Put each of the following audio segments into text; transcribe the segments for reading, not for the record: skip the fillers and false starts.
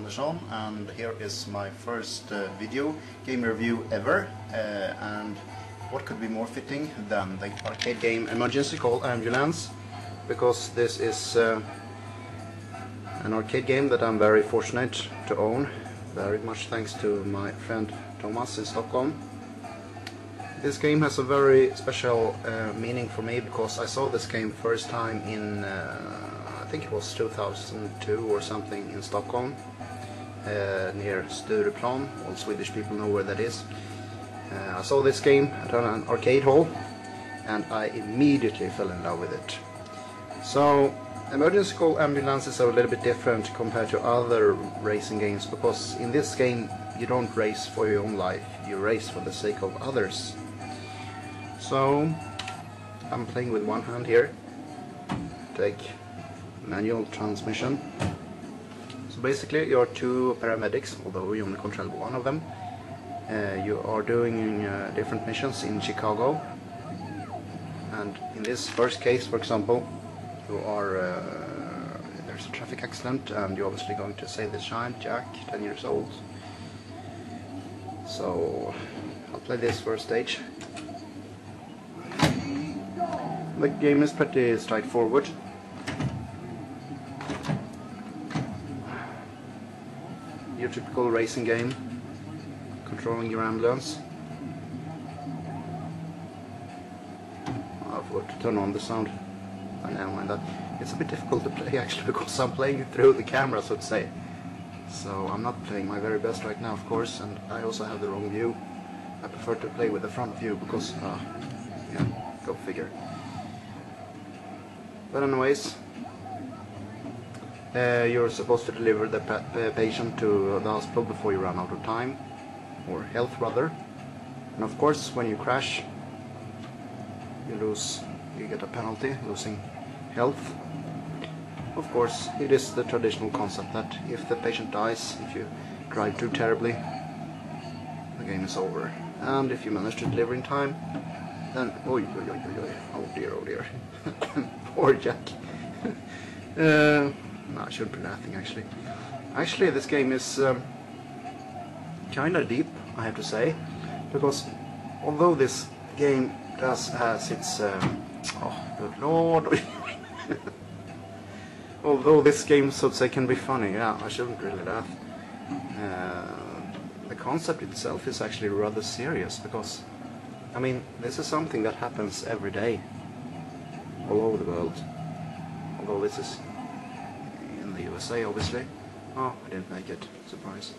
Andersson, and here is my first video game review ever, and what could be more fitting than the arcade game Emergency Call Ambulance, because this is an arcade game that I'm very fortunate to own, very much thanks to my friend Thomas in Stockholm. This game has a very special meaning for me because I saw this game first time in I think it was 2002 or something in Stockholm, near Stureplan. All Swedish people know where that is. I saw this game at an arcade hall and I immediately fell in love with it. So Emergency Call Ambulance is a little bit different compared to other racing games, because in this game you don't race for your own life, you race for the sake of others. So I'm playing with one hand here. Take manual transmission. So basically you're two paramedics, although you only control one of them. You are doing different missions in Chicago, and in this first case, for example, you are there's a traffic accident and you're obviously going to save this child, Jack, 10 years old. So I'll play this first stage. The game is pretty straightforward. Your typical racing game, controlling your ambulance. I forgot to turn on the sound. I never mind that. It's a bit difficult to play actually because I'm playing it through the camera, so to say. So I'm not playing my very best right now, of course, and I also have the wrong view. I prefer to play with the front view because, yeah, go figure. But anyways, you're supposed to deliver the patient to the hospital before you run out of time, or health rather. And of course, when you crash, you get a penalty, losing health. Of course, it is the traditional concept that if the patient dies, if you drive too terribly, the game is over. And if you manage to deliver in time, then oh dear. Poor Jack. No, I shouldn't be laughing actually. Actually, this game is kinda deep, I have to say, because although this game has its oh good lord. Although this game, so to say, can be funny, yeah, I shouldn't really laugh. The concept itself is actually rather serious, because I mean, this is something that happens every day all over the world. Although this is in the USA, obviously. Oh, I didn't make it. Surprise.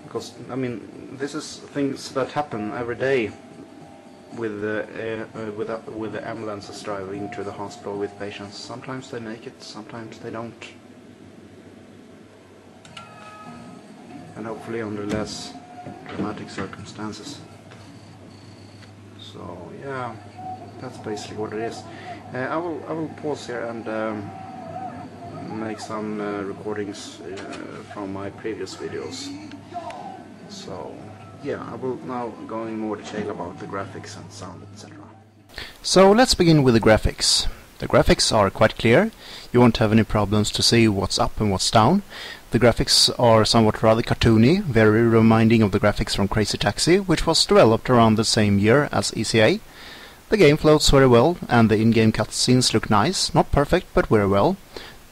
Because I mean, this is things that happen every day with the ambulances driving to the hospital with patients. Sometimes they make it, sometimes they don't. And hopefully under less dramatic circumstances. So yeah, that's basically what it is. I will pause here and make some recordings from my previous videos. So yeah, I will now go in more detail about the graphics and sound, etc. So let's begin with the graphics. The graphics are quite clear. You won't have any problems to see what's up and what's down. The graphics are somewhat rather cartoony, very reminding of the graphics from Crazy Taxi, which was developed around the same year as ECA. The game floats very well, and the in-game cutscenes look nice, not perfect, but very well.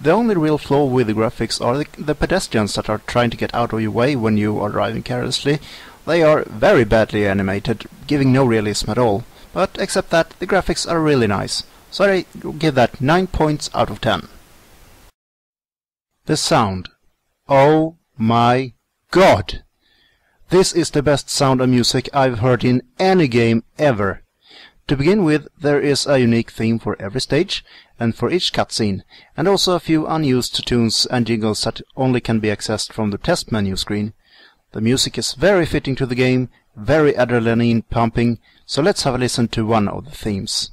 The only real flaw with the graphics are the pedestrians that are trying to get out of your way when you are driving carelessly. They are very badly animated, giving no realism at all, but except that, the graphics are really nice, so I give that 9 points out of 10. The sound. Oh my god! This is the best sound and music I've heard in any game ever. To begin with, there is a unique theme for every stage and for each cutscene, and also a few unused tunes and jingles that only can be accessed from the test menu screen. The music is very fitting to the game, very adrenaline pumping, so let's have a listen to one of the themes.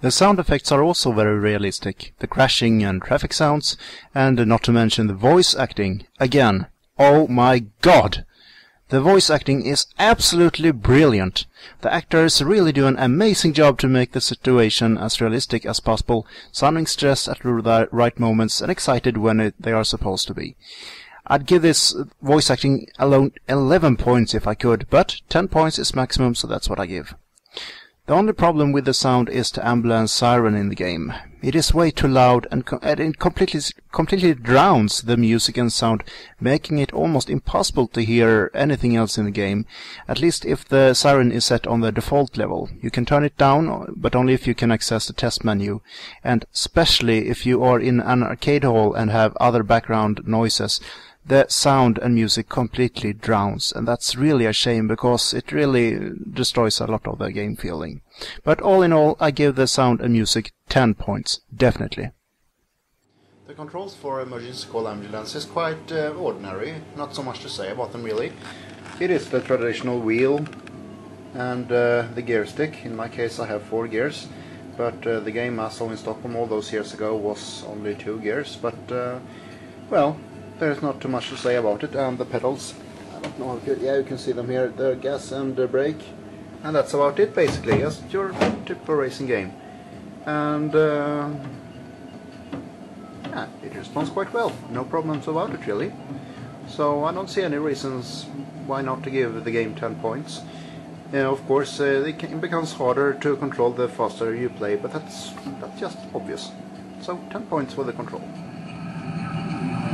The sound effects are also very realistic. The crashing and traffic sounds, and not to mention the voice acting. Again, oh my god! The voice acting is absolutely brilliant. The actors really do an amazing job to make the situation as realistic as possible, sounding stressed at the right moments and excited when they are supposed to be. I'd give this voice acting alone 11 points if I could, but 10 points is maximum, so that's what I give. The only problem with the sound is the ambulance siren in the game. It is way too loud and it completely drowns the music and sound, making it almost impossible to hear anything else in the game, at least if the siren is set on the default level. You can turn it down, but only if you can access the test menu, and especially if you are in an arcade hall and have other background noises. The sound and music completely drowns, and that's really a shame because it really destroys a lot of the game feeling. But all in all, I give the sound and music 10 points, definitely. The controls for emergency call ambulance is quite ordinary, not so much to say about them really. It is the traditional wheel and the gear stick. In my case I have 4 gears, but the game I saw in Stockholm all those years ago was only 2 gears, but well, there's not too much to say about it. And the pedals, I don't know how good, yeah, you can see them here, the gas and the brake, and that's about it basically, just your typical racing game. And yeah, it responds quite well, no problems about it really. So I don't see any reasons why not to give the game 10 points. Of course it becomes harder to control the faster you play, but that's just obvious. So 10 points for the control.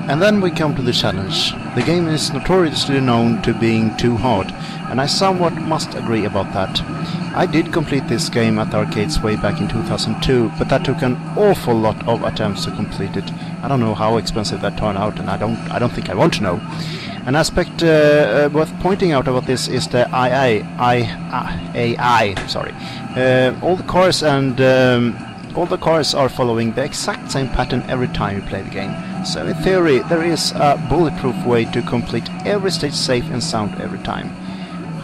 And then we come to the challenge. The game is notoriously known to being too hard, and I somewhat must agree about that. I did complete this game at the arcades way back in 2002, but that took an awful lot of attempts to complete it. I don't know how expensive that turned out, and I don't think I want to know. An aspect worth pointing out about this is the AI. All the cars are following the exact same pattern every time you play the game. So in theory, there is a bulletproof way to complete every stage safe and sound every time.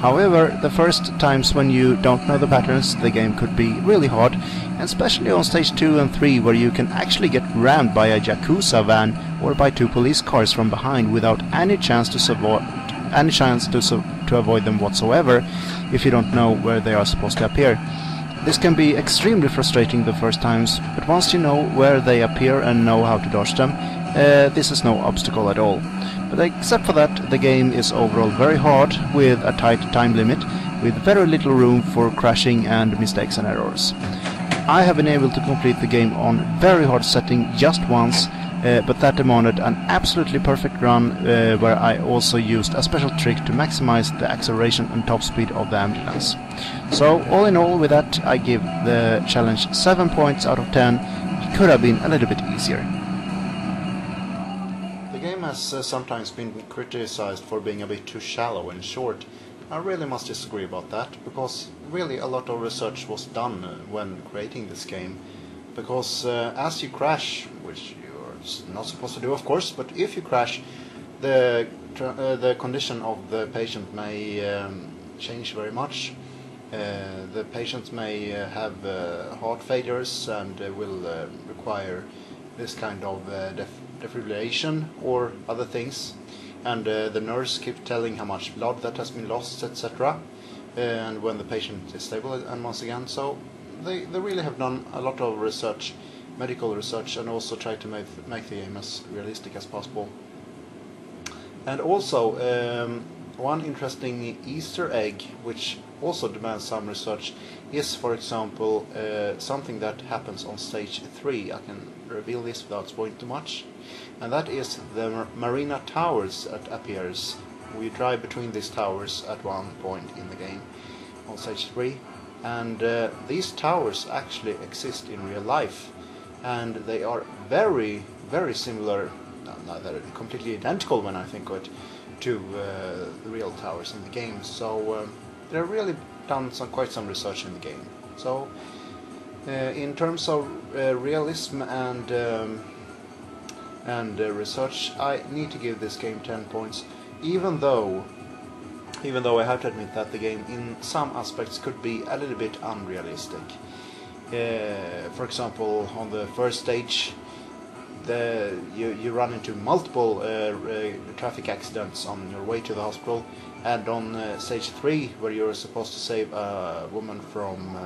However, the first times when you don't know the patterns, the game could be really hard, and especially on stage 2 and 3, where you can actually get rammed by a Yakuza van or by 2 police cars from behind without any chance to avoid them whatsoever, if you don't know where they are supposed to appear. This can be extremely frustrating the first times, but once you know where they appear and know how to dodge them, this is no obstacle at all. But except for that, the game is overall very hard, with a tight time limit, with very little room for crashing and mistakes and errors. I have been able to complete the game on very hard setting just once, but that demanded an absolutely perfect run, where I also used a special trick to maximize the acceleration and top speed of the ambulance. So all in all, with that, I give the challenge 7 points out of 10. It could have been a little bit easier. The game has sometimes been criticized for being a bit too shallow and short. I really must disagree about that, because really a lot of research was done when creating this game. Because as you crash, which you're not supposed to do of course, but if you crash, the condition of the patient may change very much. The patient may have heart failures and will require this kind of defibrillation or other things, and the nurse keeps telling how much blood that has been lost, etc. And when the patient is stable and once again, so they really have done a lot of research, medical research, and also try to make the game as realistic as possible. And also one interesting Easter egg, which also demands some research, is, for example, something that happens on stage 3. I can reveal this without spoiling too much, and that is the Marina Towers that appears. We drive between these towers at one point in the game on stage 3, and these towers actually exist in real life, and they are very, very similar, no, they're completely identical when I think of it, to the real towers in the game. So they've really done quite some research in the game. So in terms of realism and research, I need to give this game 10 points, even though I have to admit that the game in some aspects could be a little bit unrealistic. For example, on the first stage, you run into multiple traffic accidents on your way to the hospital, and on stage 3, where you're supposed to save a woman from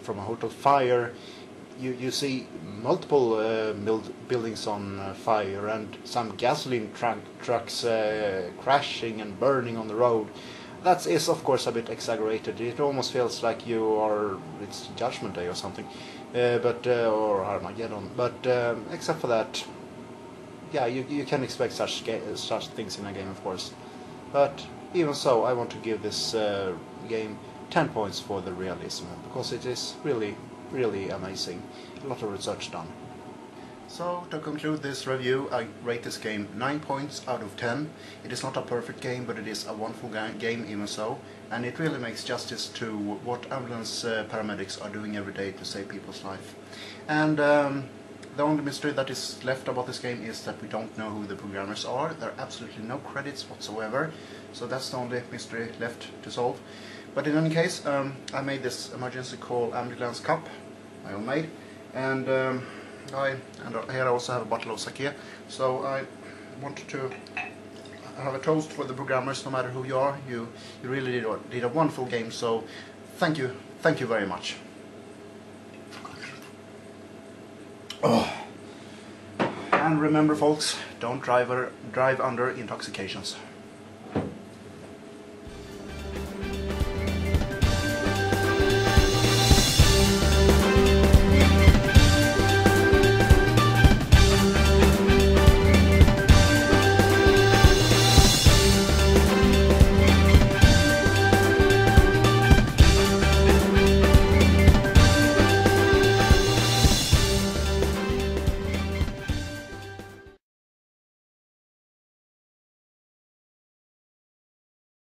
a hotel fire, you see multiple buildings on fire and some gasoline trucks crashing and burning on the road. That is of course a bit exaggerated. It almost feels like it's Judgment Day or something, or Armageddon. But except for that, yeah, you can expect such things in a game, of course. But even so, I want to give this game 10 points for the realism, because it is really amazing. A lot of research done. So, to conclude this review, I rate this game 9 points out of 10. It is not a perfect game, but it is a wonderful game even so, and it really makes justice to what ambulance paramedics are doing every day to save people's life. And the only mystery that is left about this game is that we don't know who the programmers are. There are absolutely no credits whatsoever, so that's the only mystery left to solve. But in any case, I made this emergency call ambulance cup, my own made, and here I also have a bottle of sake. So I wanted to have a toast for the programmers. No matter who you are, you really did a wonderful game. So thank you very much. Oh. And remember, folks, don't drive under intoxications.